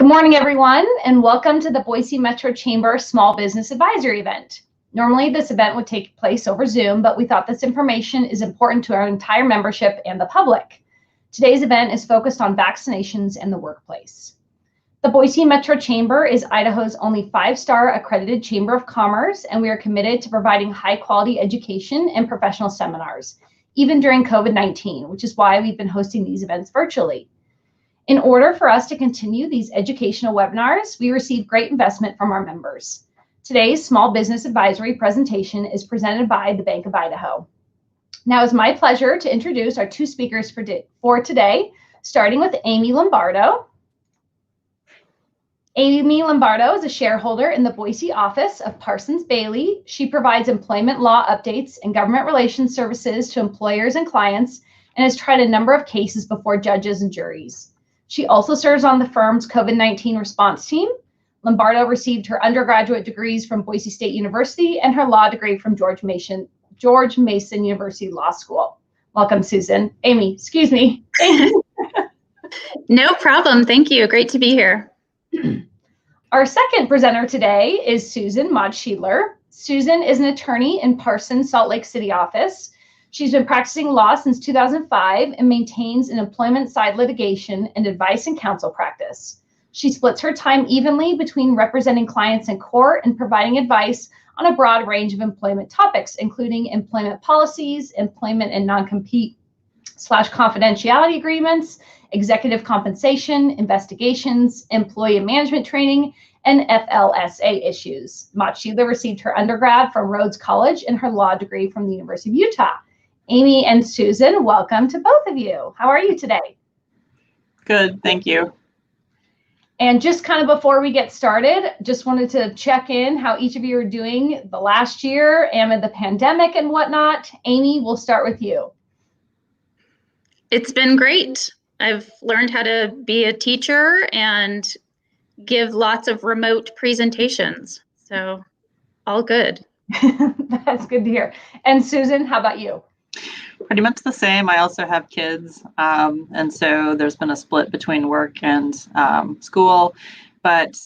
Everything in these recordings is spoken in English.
Good morning, everyone, and welcome to the Boise Metro Chamber Small Business Advisory event. Normally, this event would take place over Zoom, but we thought this information is important to our entire membership and the public. Today's event is focused on vaccinations in the workplace. The Boise Metro Chamber is Idaho's only 5-star accredited chamber of commerce, and we are committed to providing high-quality education and professional seminars, even during COVID-19, which is why we've been hosting these events virtually. In order for us to continue these educational webinars, we receive great investment from our members. Today's Small Business Advisory presentation is presented by the Bank of Idaho. Now it's my pleasure to introduce our two speakers for today, starting with Amy Lombardo. Amy Lombardo is a shareholder in the Boise office of Parsons Behle. She provides employment law updates and government relations services to employers and clients and has tried a number of cases before judges and juries. She also serves on the firm's COVID-19 response team. Lombardo received her undergraduate degrees from Boise State University and her law degree from George Mason University Law School. Welcome, Susan. Amy, excuse me. No problem. Thank you. Great to be here. Our second presenter today is Susan Motschiedler. Susan is an attorney in Parsons Salt Lake City office. She's been practicing law since 2005 and maintains an employment side litigation and advice and counsel practice. She splits her time evenly between representing clients in court and providing advice on a broad range of employment topics, including employment policies, employment and non-compete/confidentiality agreements, executive compensation, investigations, employee management training, and FLSA issues. Motschiedler received her undergrad from Rhodes College and her law degree from the University of Utah. Amy and Susan, welcome to both of you. How are you today? Good, thank you. And just kind of before we get started, just wanted to check in how each of you are doing the last year amid the pandemic and whatnot. Amy, we'll start with you. It's been great. I've learned how to be a teacher and give lots of remote presentations. So all good. That's good to hear. And Susan, how about you? Pretty much the same. I also have kids, and so there's been a split between work and school, but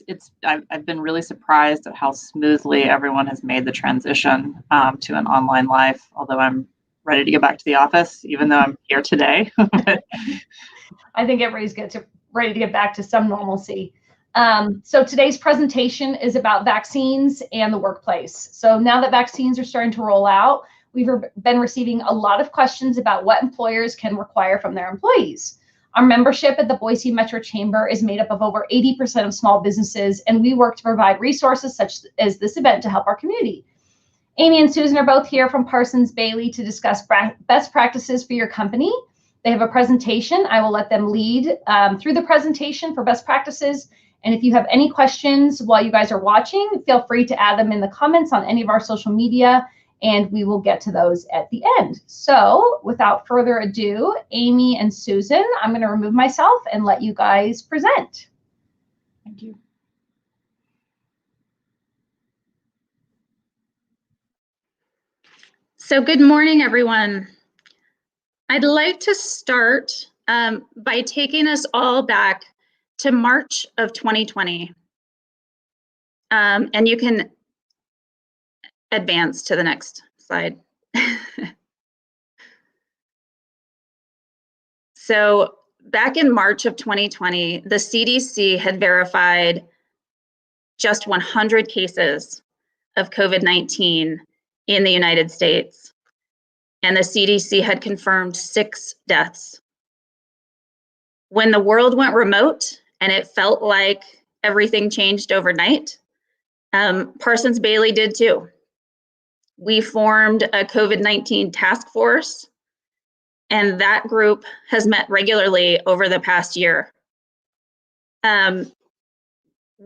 I've been really surprised at how smoothly everyone has made the transition to an online life, although I'm ready to get back to the office, even though I'm here today. I think everybody's ready to get back to some normalcy. So today's presentation is about vaccines and the workplace. So now that vaccines are starting to roll out, we've been receiving a lot of questions about what employers can require from their employees. Our membership at the Boise Metro Chamber is made up of over 80% of small businesses, and we work to provide resources such as this event to help our community. Amy and Susan are both here from Parsons Behle to discuss best practices for your company. They have a presentation. I will let them lead through the presentation for best practices. And if you have any questions while you guys are watching, feel free to add them in the comments on any of our social media, and we will get to those at the end. So without further ado, Amy and Susan, I'm going to remove myself and let you guys present. Thank you. So good morning, everyone. I'd like to start by taking us all back to March of 2020. And you can advance to the next slide. So back in March of 2020, the CDC had verified just 100 cases of COVID-19 in the United States. And the CDC had confirmed 6 deaths. When the world went remote and it felt like everything changed overnight, Parsons Behle did too. We formed a COVID-19 task force, and that group has met regularly over the past year. One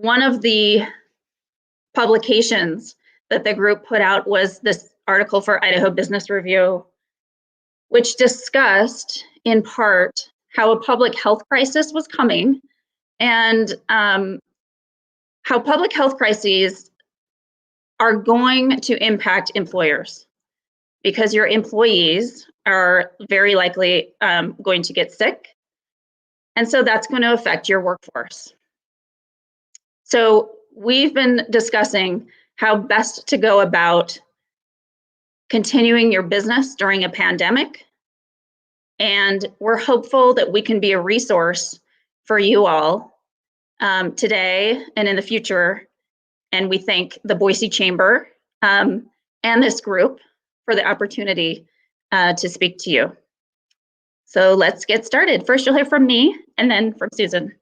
of the publications that the group put out was this article for Idaho Business Review, which discussed in part how a public health crisis was coming and how public health crises are going to impact employers because your employees are very likely going to get sick. And so that's going to affect your workforce. So we've been discussing how best to go about continuing your business during a pandemic. And we're hopeful that we can be a resource for you all today and in the future. And we thank the Boise Chamber and this group for the opportunity to speak to you. So let's get started. First, you'll hear from me and then from Susan.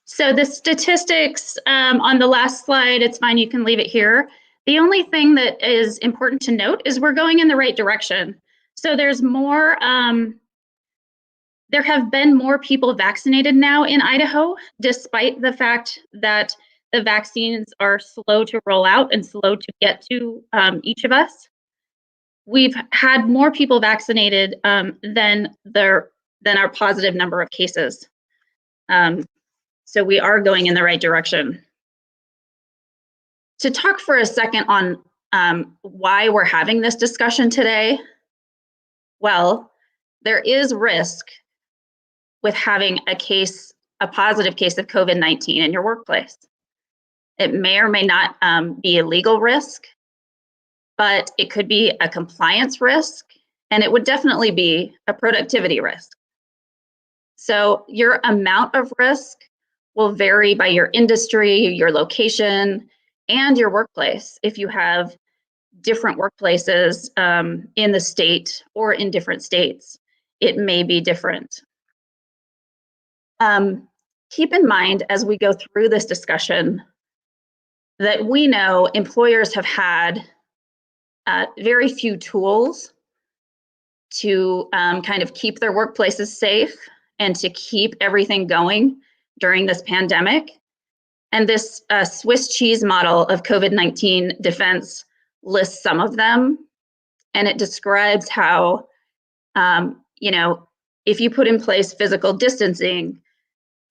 So the statistics on the last slide, it's fine, you can leave it here. The only thing that is important to note is we're going in the right direction. So there's more, there have been more people vaccinated now in Idaho, despite the fact that the vaccines are slow to roll out and slow to get to each of us. We've had more people vaccinated than our positive number of cases. So we are going in the right direction. To talk for a second on why we're having this discussion today, well, there is risk with having a positive case of COVID-19 in your workplace. It may or may not be a legal risk, but it could be a compliance risk, and it would definitely be a productivity risk. So your amount of risk will vary by your industry, your location, and your workplace. If you have different workplaces in the state or in different states, it may be different. Keep in mind as we go through this discussion that we know employers have had very few tools to kind of keep their workplaces safe and to keep everything going during this pandemic. And this Swiss cheese model of COVID-19 defense lists some of them. And it describes how, if you put in place physical distancing,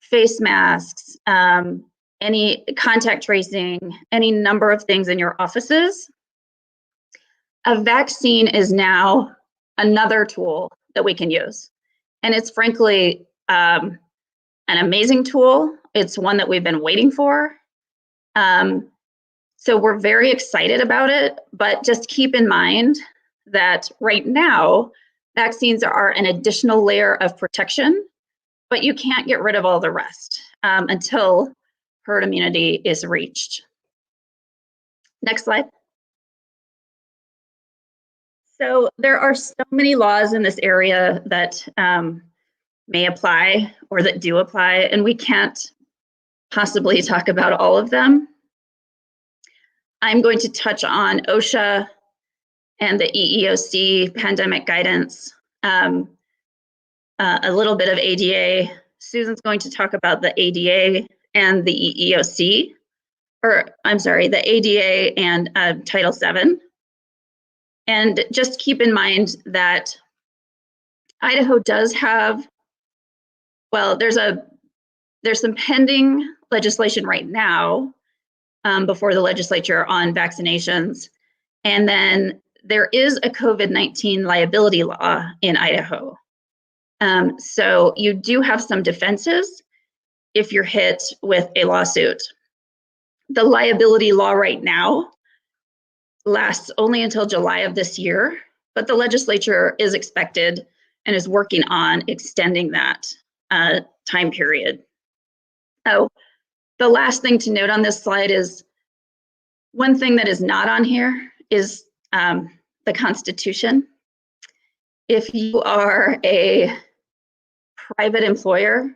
face masks, any contact tracing, any number of things in your offices, a vaccine is now another tool that we can use. And it's frankly an amazing tool. It's one that we've been waiting for. So we're very excited about it, but just keep in mind that right now, vaccines are an additional layer of protection, but you can't get rid of all the rest until herd immunity is reached. Next slide. So there are so many laws in this area that may apply or that do apply, and we can't possibly talk about all of them. I'm going to touch on OSHA and the EEOC pandemic guidance, a little bit of ADA. Susan's going to talk about the ADA and the EEOC, the ADA and Title VII. And just keep in mind that Idaho does have, there's some pending legislation right now before the legislature on vaccinations. And then there is a COVID-19 liability law in Idaho. So you do have some defenses if you're hit with a lawsuit. The liability law right now lasts only until July of this year, but the legislature is expected and is working on extending that time period. Oh, the last thing to note on this slide is one thing that is not on here is the Constitution. If you are a private employer,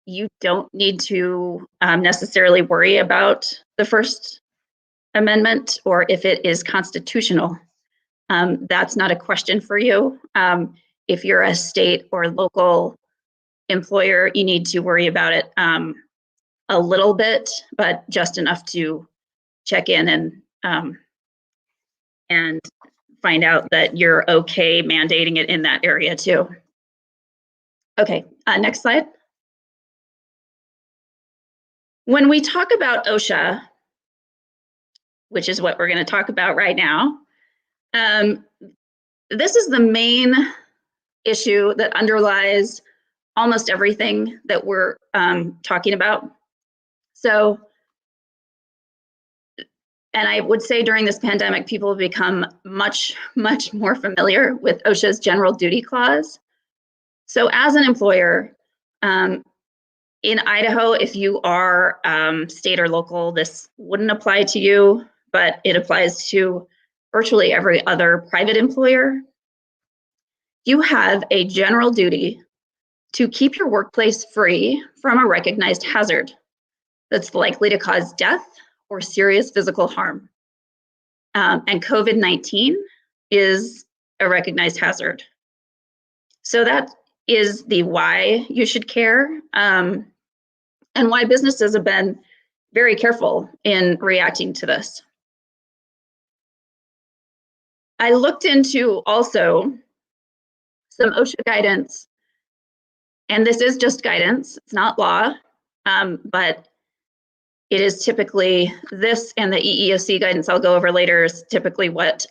you don't need to necessarily worry about the First Amendment or if it is constitutional. That's not a question for you. If you're a state or local employer, you need to worry about it a little bit, but just enough to check in and find out that you're okay mandating it in that area too. Okay, next slide. When we talk about OSHA, which is what we're going to talk about right now. This is the main issue that underlies almost everything that we're talking about. So, and I would say during this pandemic, people have become much, much more familiar with OSHA's General Duty Clause. So as an employer, in Idaho, if you are state or local, this wouldn't apply to you, but it applies to virtually every other private employer. You have a general duty to keep your workplace free from a recognized hazard that's likely to cause death or serious physical harm. And COVID-19 is a recognized hazard. So that is the why you should care, and why businesses have been very careful in reacting to this. I looked into also some OSHA guidance, and this is just guidance, it's not law, but it is typically this, and the EEOC guidance I'll go over later is typically what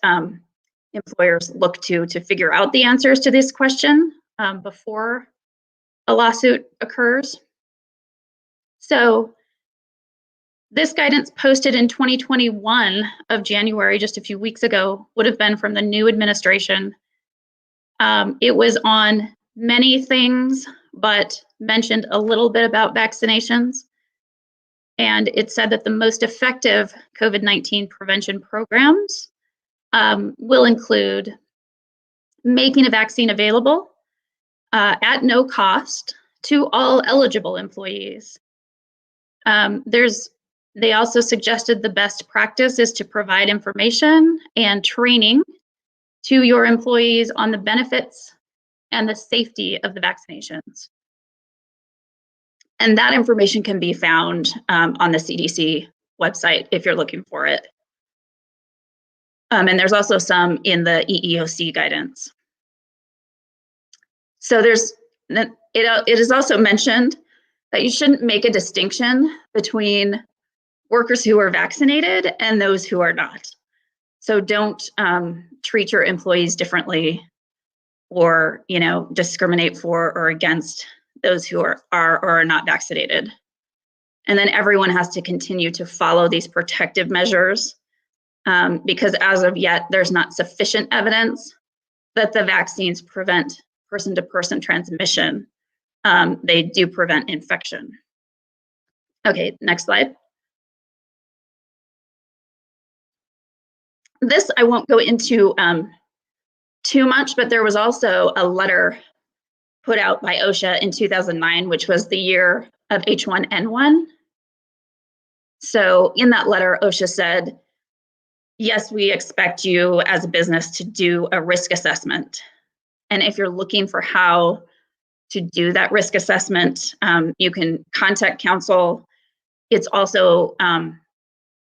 employers look to figure out the answers to this question before a lawsuit occurs. So this guidance posted in 2021 of January, just a few weeks ago, would have been from the new administration. It was on many things, but mentioned a little bit about vaccinations. And it said that the most effective COVID-19 prevention programs will include making a vaccine available at no cost to all eligible employees. They also suggested the best practice is to provide information and training to your employees on the benefits and the safety of the vaccinations. And that information can be found on the CDC website if you're looking for it. And there's also some in the EEOC guidance. So it is also mentioned that you shouldn't make a distinction between workers who are vaccinated and those who are not. So don't treat your employees differently, or discriminate for or against those who are or are not vaccinated. And then everyone has to continue to follow these protective measures because as of yet, there's not sufficient evidence that the vaccines prevent person-to-person transmission. They do prevent infection. Okay, next slide. This I won't go into too much, but there was also a letter put out by OSHA in 2009, which was the year of H1N1. So in that letter, OSHA said, yes, we expect you as a business to do a risk assessment. And if you're looking for how to do that risk assessment, you can contact counsel. It's also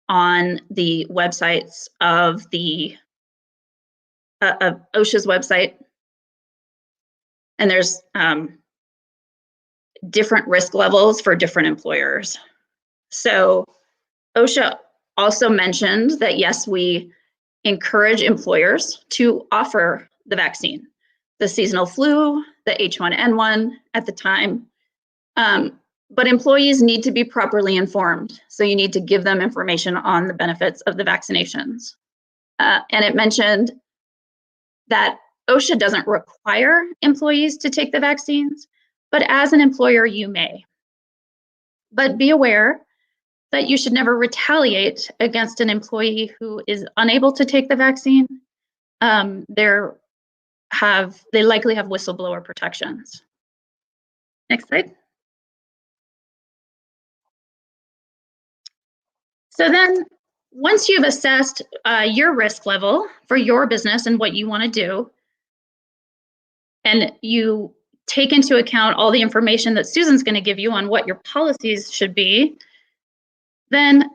on the websites of the of OSHA's website. And there's different risk levels for different employers. So OSHA also mentioned that, yes, we encourage employers to offer the vaccine, the seasonal flu, the H1N1 at the time. But employees need to be properly informed. So you need to give them information on the benefits of the vaccinations. And it mentioned that OSHA doesn't require employees to take the vaccines, but as an employer, you may. But be aware that you should never retaliate against an employee who is unable to take the vaccine. They likely have whistleblower protections. Next slide. So then, once you've assessed your risk level for your business and what you want to do, and you take into account all the information that Susan's going to give you on what your policies should be, then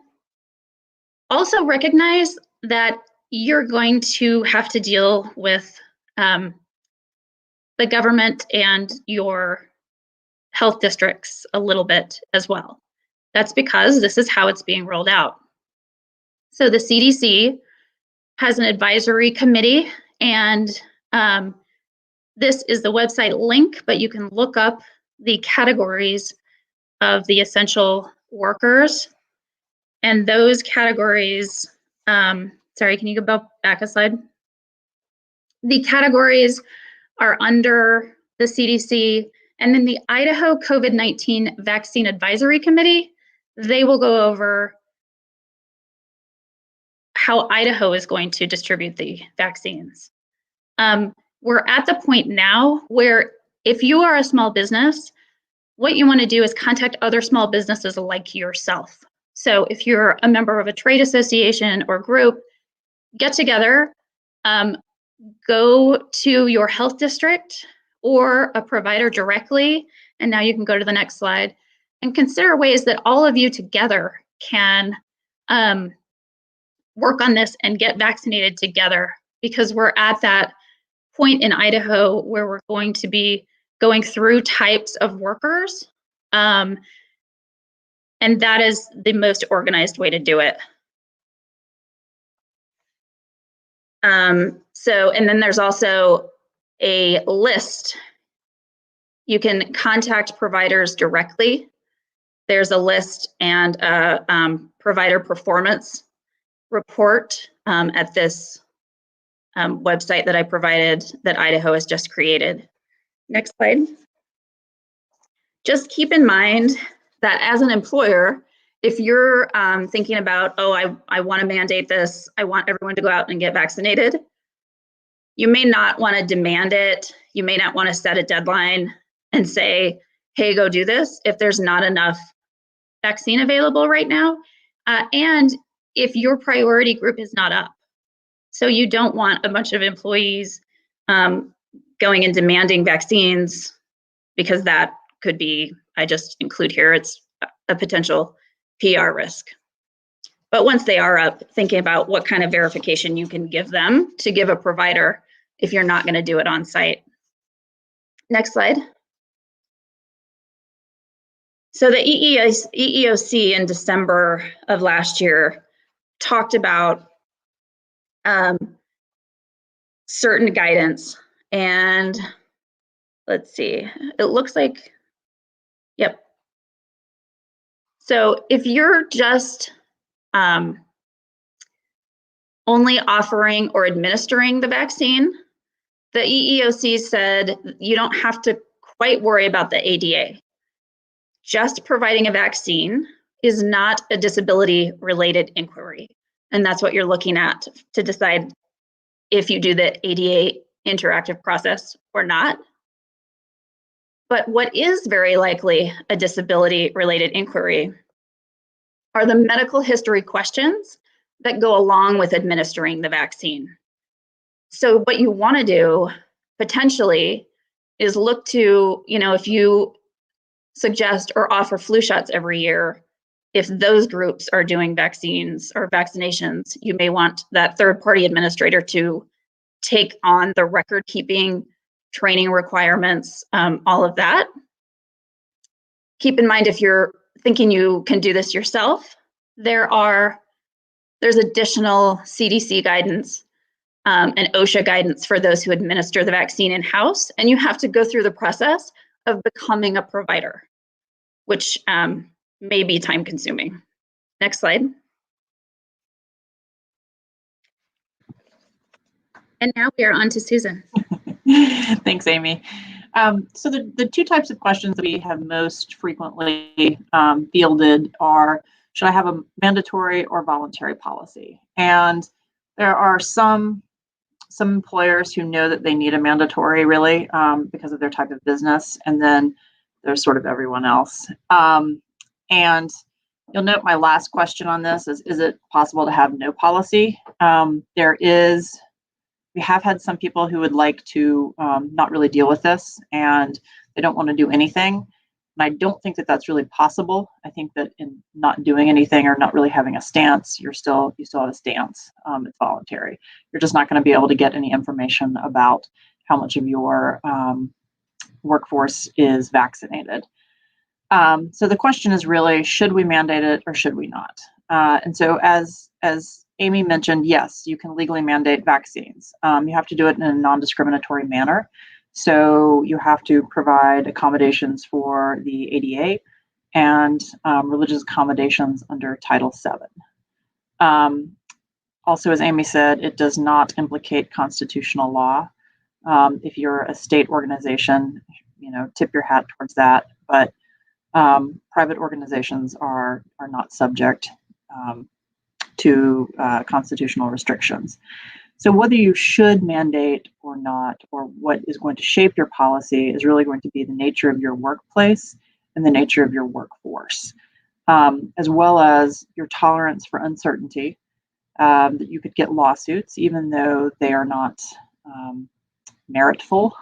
also recognize that you're going to have to deal with the government and your health districts a little bit as well. That's because this is how it's being rolled out. So the CDC has an advisory committee, and this is the website link, but you can look up the categories of the essential workers. And those categories, sorry, can you go back a slide? The categories are under the CDC, and then the Idaho COVID-19 Vaccine Advisory Committee, they will go over how Idaho is going to distribute the vaccines. We're at the point now where if you are a small business, what you want to do is contact other small businesses like yourself. So if you're a member of a trade association or group, get together, go to your health district or a provider directly, and now you can go to the next slide, and consider ways that all of you together can work on this and get vaccinated together, because we're at that point in Idaho where we're going to be going through types of workers, and that is the most organized way to do it. And then there's also a list. You can contact providers directly. There's a list and a provider performance report at this website that I provided that Idaho has just created. Next slide. Just keep in mind that as an employer, if you're thinking about, oh, I want to mandate this, I want everyone to go out and get vaccinated, you may not want to demand it. You may not want to set a deadline and say, hey, go do this if there's not enough vaccine available right now. And if your priority group is not up. So you don't want a bunch of employees going and demanding vaccines, because that could be, I just include here, it's a potential PR risk. But once they are up, thinking about what kind of verification you can give them to give a provider if you're not going to do it on site. Next slide. So the EEOC in December of last year talked about certain guidance, and let's see, it looks like, yep. So if you're just only offering or administering the vaccine, the EEOC said you don't have to quite worry about the ADA. Just providing a vaccine is not a disability-related inquiry. And that's what you're looking at to decide if you do the ADA interactive process or not. But what is very likely a disability-related inquiry are the medical history questions that go along with administering the vaccine. So what you want to do potentially is look to, if you suggest or offer flu shots every year, if those groups are doing vaccines or vaccinations, you may want that third-party administrator to take on the record-keeping, training requirements, all of that. Keep in mind, if you're thinking you can do this yourself, there's additional CDC guidance and OSHA guidance for those who administer the vaccine in-house, and you have to go through the process of becoming a provider, which may be time-consuming. Next slide. And now we are on to Susan. Thanks, Amy. So the two types of questions that we have most frequently fielded are, should I have a mandatory or voluntary policy? And there are some employers who know that they need a mandatory, really, because of their type of business, and then there's sort of everyone else. And you'll note my last question on this is it possible to have no policy? We have had some people who would like to not really deal with this, and they don't want to do anything. And I don't think that that's really possible. I think that in not doing anything or not really having a stance, you still have a stance. It's voluntary. You're just not going to be able to get any information about how much of your workforce is vaccinated. So the question is really, should we mandate it or should we not? And so as Amy mentioned, yes, you can legally mandate vaccines. You have to do it in a non-discriminatory manner. So you have to provide accommodations for the ADA and religious accommodations under Title VII. Also, as Amy said, it does not implicate constitutional law. If you're a state organization, tip your hat towards that. But private organizations are not subject to constitutional restrictions. So whether you should mandate or not, or what is going to shape your policy, is really going to be the nature of your workplace and the nature of your workforce, as well as your tolerance for uncertainty, that you could get lawsuits, even though they are not meritful.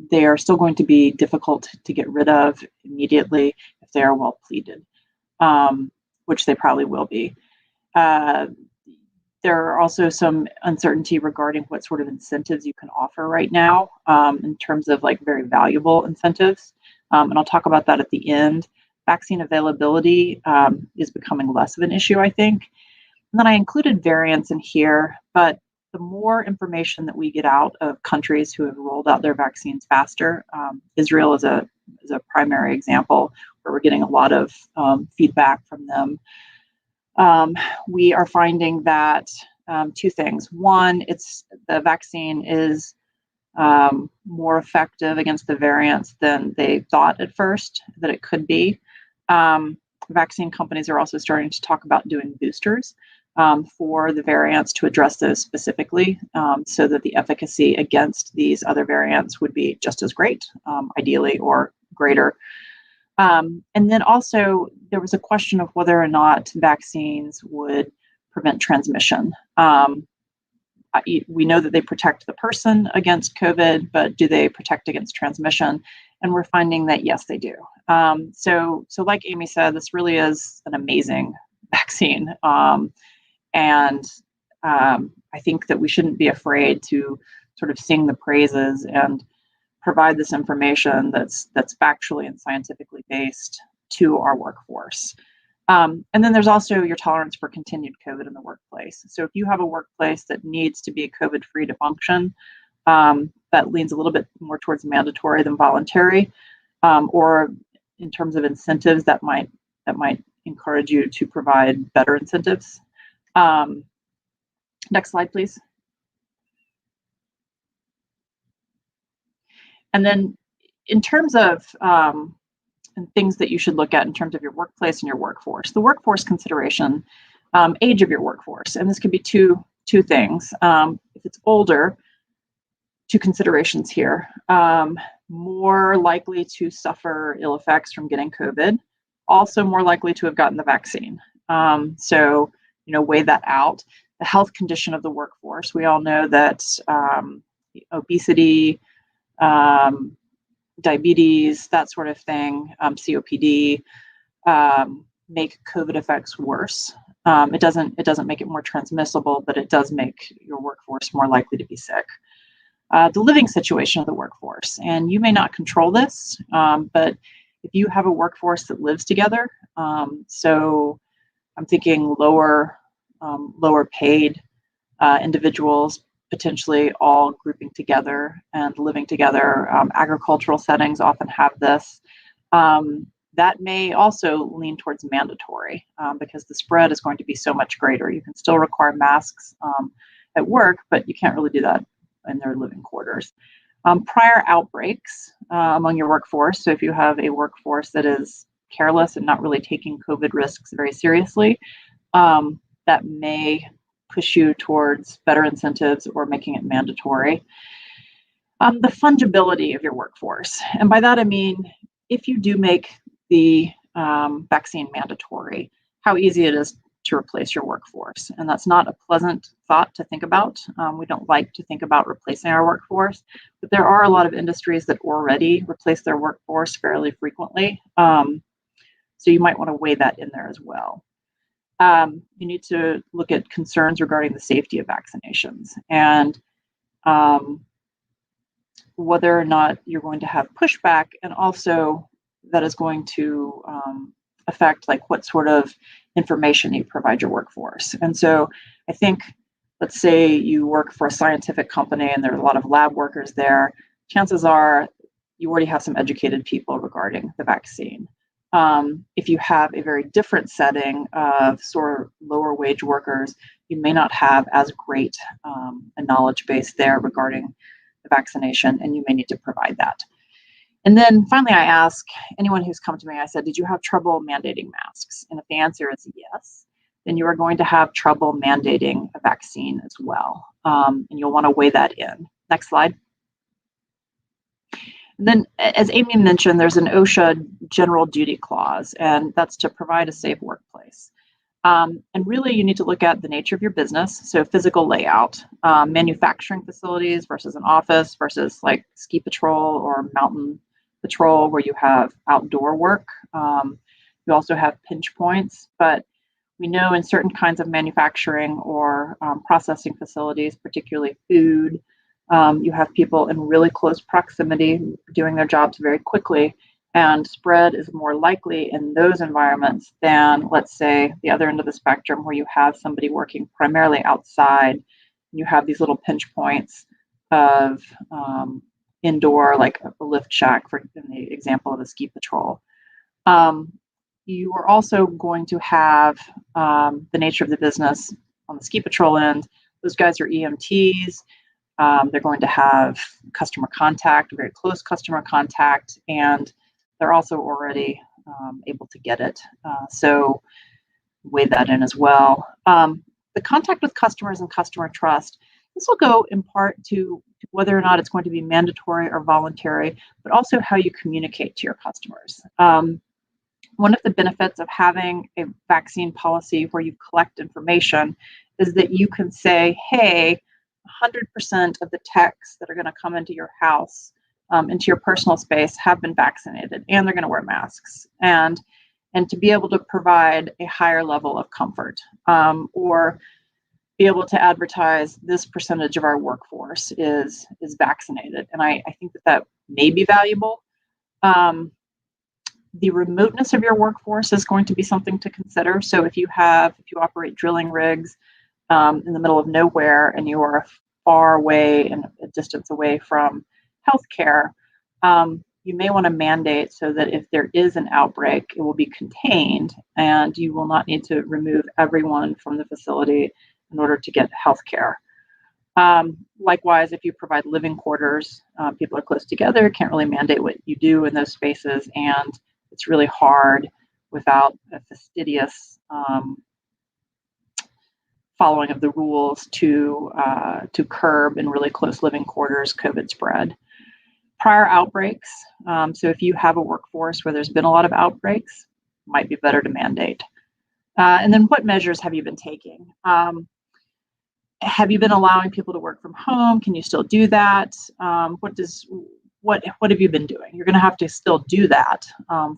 They are still going to be difficult to get rid of immediately if they are well pleaded, which they probably will be. There are also some uncertainty regarding what sort of incentives you can offer right now, in terms of like very valuable incentives. And I'll talk about that at the end. Vaccine availability is becoming less of an issue, I think. And then I included variants in here, but the more information that we get out of countries who have rolled out their vaccines faster, Israel is a primary example where we're getting a lot of feedback from them. We are finding that two things. One, the vaccine is more effective against the variants than they thought at first that it could be. Vaccine companies are also starting to talk about doing boosters for the variants to address those specifically, so that the efficacy against these other variants would be just as great, ideally, or greater. And then also there was a question of whether or not vaccines would prevent transmission. We know that they protect the person against COVID, but do they protect against transmission? And we're finding that yes, they do. So like Amy said, this really is an amazing vaccine. And I think that we shouldn't be afraid to sort of sing the praises and provide this information that's factually and scientifically based to our workforce. And then there's also your tolerance for continued COVID in the workplace. So if you have a workplace that needs to be COVID-free to function, that leans a little bit more towards mandatory than voluntary, or in terms of incentives, that might encourage you to provide better incentives. Next slide, please. And then in terms of things that you should look at in terms of your workplace and your workforce, the workforce consideration, age of your workforce, and this could be two things. If it's older, two considerations here: more likely to suffer ill effects from getting COVID, also more likely to have gotten the vaccine. So weigh that out. The health condition of the workforce. We all know that obesity, diabetes, that sort of thing, COPD, make COVID effects worse. It doesn't make it more transmissible, but it does make your workforce more likely to be sick. The living situation of the workforce, and you may not control this, but if you have a workforce that lives together, so I'm thinking lower paid individuals, potentially all grouping together and living together. Agricultural settings often have this. That may also lean towards mandatory, because the spread is going to be so much greater. You can still require masks at work, but you can't really do that in their living quarters. Prior outbreaks among your workforce. So if you have a workforce that is careless and not really taking COVID risks very seriously, that may push you towards better incentives or making it mandatory. The fungibility of your workforce. And by that I mean, if you do make the vaccine mandatory, how easy it is to replace your workforce. And that's not a pleasant thought to think about. We don't like to think about replacing our workforce, but there are a lot of industries that already replace their workforce fairly frequently. So you might want to weigh that in there as well. You need to look at concerns regarding the safety of vaccinations and whether or not you're going to have pushback, and also that is going to affect like what sort of information you provide your workforce. And so I think, let's say you work for a scientific company and there are a lot of lab workers there, chances are you already have some educated people regarding the vaccine. If you have a very different setting of sort of lower wage workers, you may not have as great a knowledge base there regarding the vaccination, and you may need to provide that. And then finally, I ask anyone who's come to me, I said, did you have trouble mandating masks? And if the answer is yes, then you are going to have trouble mandating a vaccine as well. And you'll want to weigh that in. Next slide. And then, as Amy mentioned, there's an OSHA General Duty Clause, and that's to provide a safe workplace. And really, you need to look at the nature of your business, so physical layout, manufacturing facilities versus an office versus like ski patrol or mountain patrol where you have outdoor work. You also have pinch points, but we know in certain kinds of manufacturing or processing facilities, particularly food, you have people in really close proximity doing their jobs very quickly, and spread is more likely in those environments than, let's say, the other end of the spectrum where you have somebody working primarily outside. You have these little pinch points of indoor, like a lift shack, for in the example of a ski patrol. You are also going to have the nature of the business on the ski patrol end. Those guys are EMTs. They're going to have customer contact, very close customer contact, and they're also already able to get it. So weigh that in as well. The contact with customers and customer trust, this will go in part to whether or not it's going to be mandatory or voluntary, but also how you communicate to your customers. One of the benefits of having a vaccine policy where you collect information is that you can say, hey, 100% of the techs that are going to come into your house, into your personal space, have been vaccinated, and they're going to wear masks. And to be able to provide a higher level of comfort, or be able to advertise this percentage of our workforce is vaccinated. And I think that may be valuable. The remoteness of your workforce is going to be something to consider. So if you operate drilling rigs in the middle of nowhere and you are far away and a distance away from healthcare, you may want to mandate so that if there is an outbreak, it will be contained and you will not need to remove everyone from the facility in order to get healthcare. Likewise, if you provide living quarters, people are close together, can't really mandate what you do in those spaces, and it's really hard without a fastidious following of the rules to curb in really close living quarters COVID spread. Prior outbreaks, so if you have a workforce where there's been a lot of outbreaks, might be better to mandate. And then what measures have you been taking? Have you been allowing people to work from home? Can you still do that? What have you been doing? You're going to have to still do that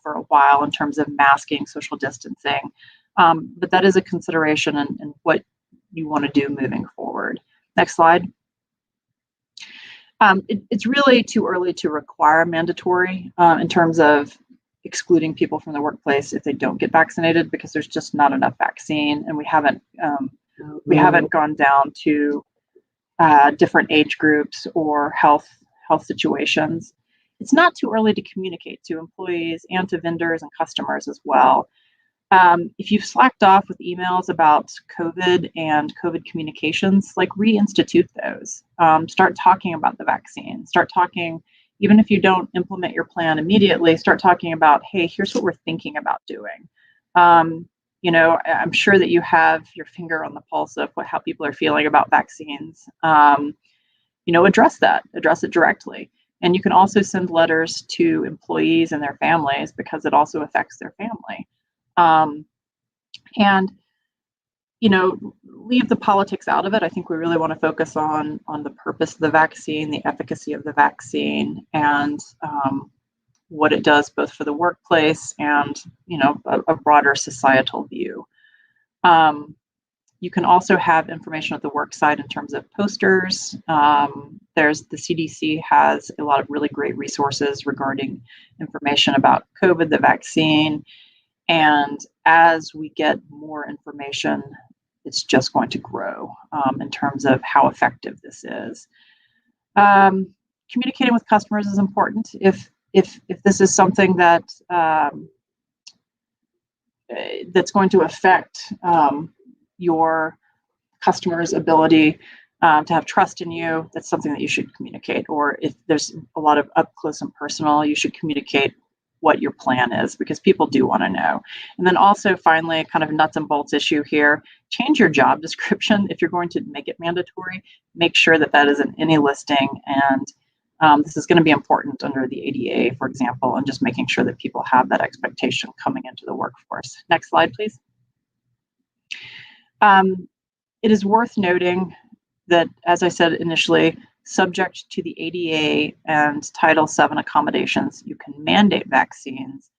for a while in terms of masking, social distancing, but that is a consideration in what you want to do moving forward. Next slide. It's really too early to require mandatory in terms of excluding people from the workplace if they don't get vaccinated, because there's just not enough vaccine, and we haven't gone down to different age groups or health situations. It's not too early to communicate to employees and to vendors and customers as well. If you've slacked off with emails about COVID and COVID communications, like reinstitute those. Start talking about the vaccine. Start talking, even if you don't implement your plan immediately, start talking about, hey, here's what we're thinking about doing. You know, I'm sure that you have your finger on the pulse of how people are feeling about vaccines. You know, address it directly. And you can also send letters to employees and their families, because it also affects their family. And, you know, leave the politics out of it. I think we really want to focus on the purpose of the vaccine, the efficacy of the vaccine, and what it does both for the workplace and, you know, a broader societal view. You can also have information at the work site in terms of posters. The CDC has a lot of really great resources regarding information about COVID, the vaccine, And as we get more information, it's just going to grow in terms of how effective this is. Communicating with customers is important. If this is something that that's going to affect your customers' ability to have trust in you, that's something that you should communicate. Or if there's a lot of up close and personal, you should communicate what your plan is, because people do want to know. And then also, finally, kind of nuts and bolts issue here, change your job description. If you're going to make it mandatory, make sure that that is in any listing. And this is going to be important under the ADA, for example, and just making sure that people have that expectation coming into the workforce. Next slide, please. It is worth noting that, as I said initially, subject to the ADA and Title VII accommodations, you can mandate vaccines,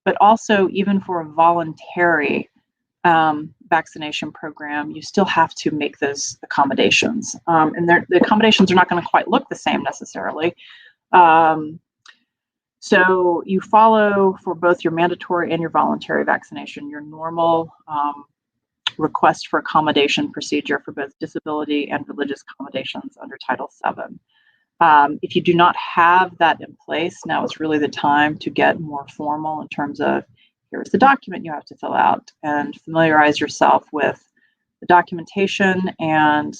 but also even for a voluntary vaccination program, you still have to make those accommodations. And the accommodations are not going to quite look the same necessarily. So you follow, for both your mandatory and your voluntary vaccination, your normal request for accommodation procedure for both disability and religious accommodations under Title VII. If you do not have that in place, now is really the time to get more formal in terms of, here's the document you have to fill out, and familiarize yourself with the documentation and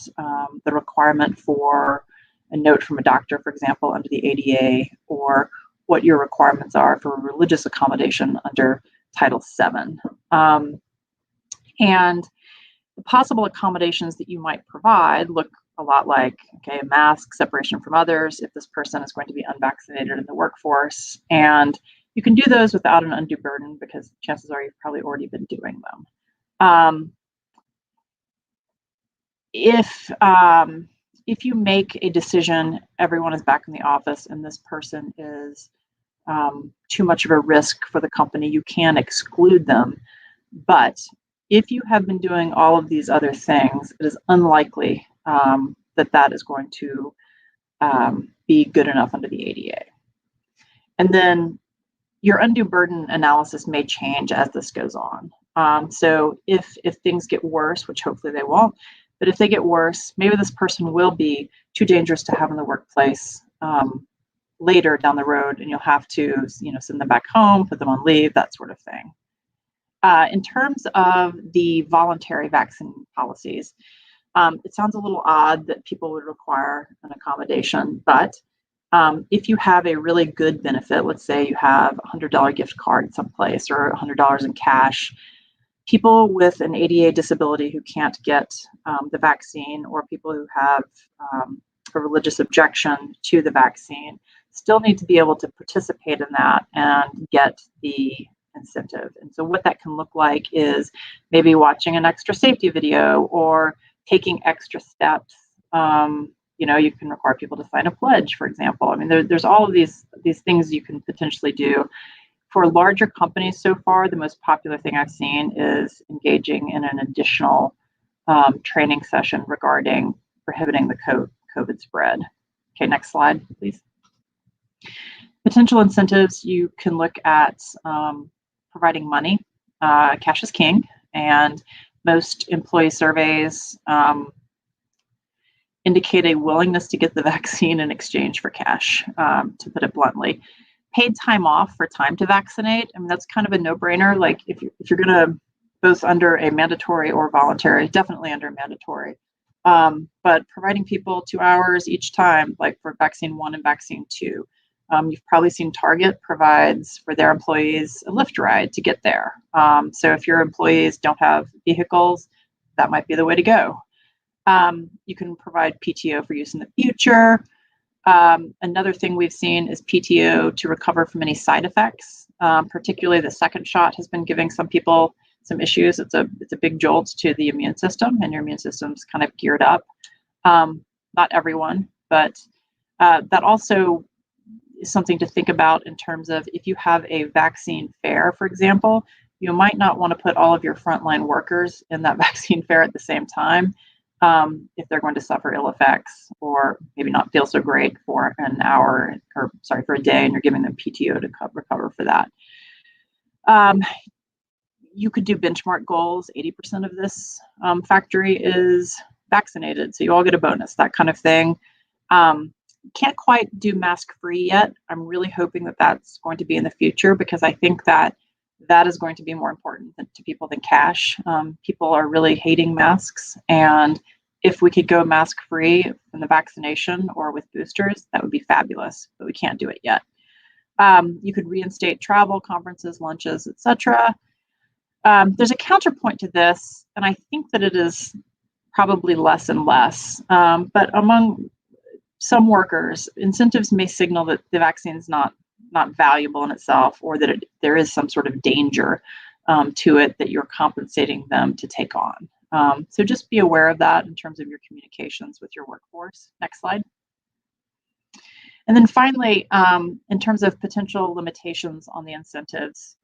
the requirement for a note from a doctor, for example, under the ADA, or what your requirements are for religious accommodation under Title VII. And the possible accommodations that you might provide look a lot like, okay, a mask, separation from others, if this person is going to be unvaccinated in the workforce. And you can do those without an undue burden, because chances are you've probably already been doing them. If you make a decision, everyone is back in the office, and this person is too much of a risk for the company, you can exclude them. But if you have been doing all of these other things, it is unlikely that that is going to be good enough under the ADA. And then your undue burden analysis may change as this goes on. So if things get worse, which hopefully they won't, but if they get worse, maybe this person will be too dangerous to have in the workplace later down the road, and you'll have to, send them back home, put them on leave, that sort of thing. In terms of the voluntary vaccine policies, it sounds a little odd that people would require an accommodation, but if you have a really good benefit, let's say you have a $100 gift card someplace or $100 in cash, people with an ADA disability who can't get the vaccine, or people who have a religious objection to the vaccine, still need to be able to participate in that and get the incentive. And so what that can look like is maybe watching an extra safety video or taking extra steps. You can require people to sign a pledge, for example. I mean, there's all of these things you can potentially do. For larger companies so far, the most popular thing I've seen is engaging in an additional training session regarding prohibiting the COVID spread. Okay, next slide, please. Potential incentives, you can look at providing money. Cash is king, and most employee surveys indicate a willingness to get the vaccine in exchange for cash, to put it bluntly. Paid time off for time to vaccinate, I mean, that's kind of a no-brainer. Like if you're going to, both under a mandatory or voluntary, definitely under mandatory, but providing people 2 hours each time, like for vaccine 1 and vaccine 2. You've probably seen Target provides for their employees a Lyft ride to get there. So if your employees don't have vehicles, that might be the way to go. You can provide PTO for use in the future. Another thing we've seen is PTO to recover from any side effects. Particularly the second shot has been giving some people some issues. It's a big jolt to the immune system, and your immune system's kind of geared up. Not everyone, but that also is something to think about in terms of, if you have a vaccine fair, for example, you might not want to put all of your frontline workers in that vaccine fair at the same time. If they're going to suffer ill effects or maybe not feel so great for an hour, or for a day, and you're giving them PTO to recover for that. you could do benchmark goals. 80% of this factory is vaccinated, so you all get a bonus, that kind of thing. Can't quite do mask-free yet. I'm really hoping that that's going to be in the future, because I think that that is going to be more important to people than cash. People are really hating masks, and if we could go mask-free in the vaccination or with boosters, that would be fabulous, but we can't do it yet. You could reinstate travel, conferences, lunches, etc. There's a counterpoint to this, and I think that it is probably less and less, but among some workers, incentives may signal that the vaccine is not valuable in itself, or that there is some sort of danger to it that you're compensating them to take on. So just be aware of that in terms of your communications with your workforce. Next slide. And then finally, in terms of potential limitations on the incentives,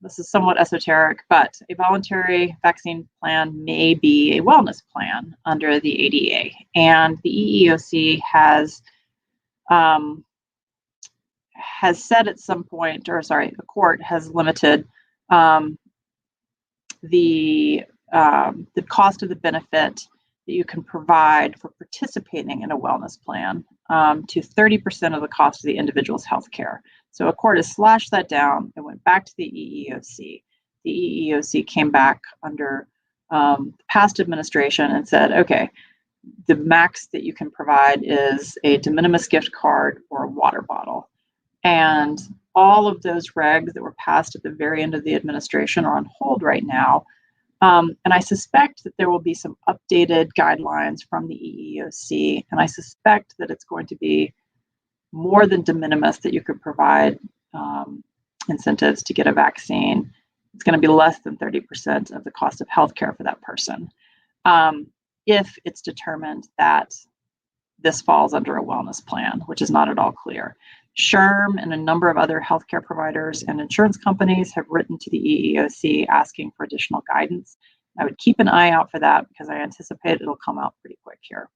this is somewhat esoteric, but a voluntary vaccine plan may be a wellness plan under the ADA. And the EEOC has said at some point, or sorry, the court has limited the cost of the benefit that you can provide for participating in a wellness plan to 30% of the cost of the individual's health care. So a court has slashed that down and went back to the EEOC. The EEOC came back under past administration and said, okay, the max that you can provide is a de minimis gift card or a water bottle. And all of those regs that were passed at the very end of the administration are on hold right now. And I suspect that there will be some updated guidelines from the EEOC, and I suspect that it's going to be more than de minimis that you could provide incentives to get a vaccine. It's going to be less than 30% of the cost of healthcare for that person, if it's determined that this falls under a wellness plan, which is not at all clear. SHRM and a number of other healthcare providers and insurance companies have written to the EEOC asking for additional guidance. I would keep an eye out for that, because I anticipate it'll come out pretty quick here.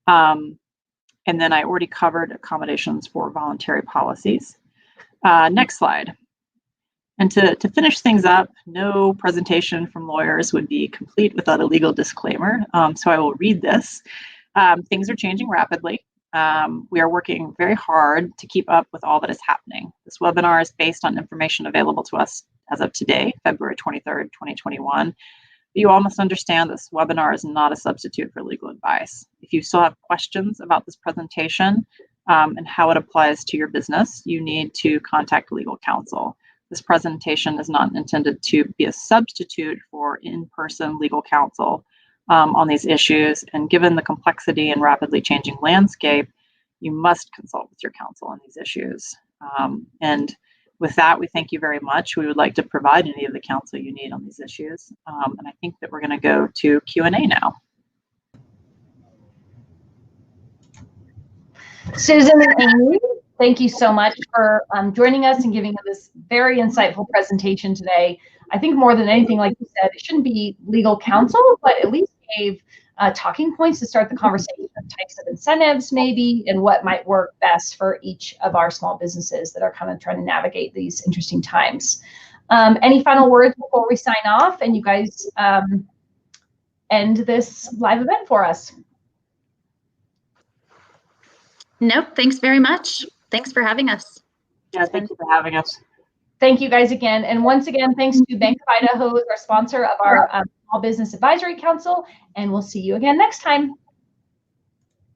And then I already covered accommodations for voluntary policies. Next slide. And to finish things up, no presentation from lawyers would be complete without a legal disclaimer. So I will read this. Things are changing rapidly. We are working very hard to keep up with all that is happening. This webinar is based on information available to us as of today, February 23rd, 2021. You all must understand this webinar is not a substitute for legal advice. If you still have questions about this presentation and how it applies to your business, you need to contact legal counsel. This presentation is not intended to be a substitute for in-person legal counsel on these issues, and given the complexity and rapidly changing landscape, you must consult with your counsel on these issues. And with that, we thank you very much. We would like to provide any of the counsel you need on these issues. And I think that we're going to go to Q&A now. Susan and Amy, thank you so much for joining us and giving us this very insightful presentation today. I think more than anything, like you said, it shouldn't be legal counsel, but at least gave talking points to start the conversation of types of incentives maybe, and what might work best for each of our small businesses that are kind of trying to navigate these interesting times. Any final words before we sign off and you guys end this live event for us? Nope, thanks very much. Thanks for having us. Yeah, thank you for having us. Thank you guys again. And once again, thanks to Bank of Idaho, our sponsor of our Small Business Advisory Council, and we'll see you again next time.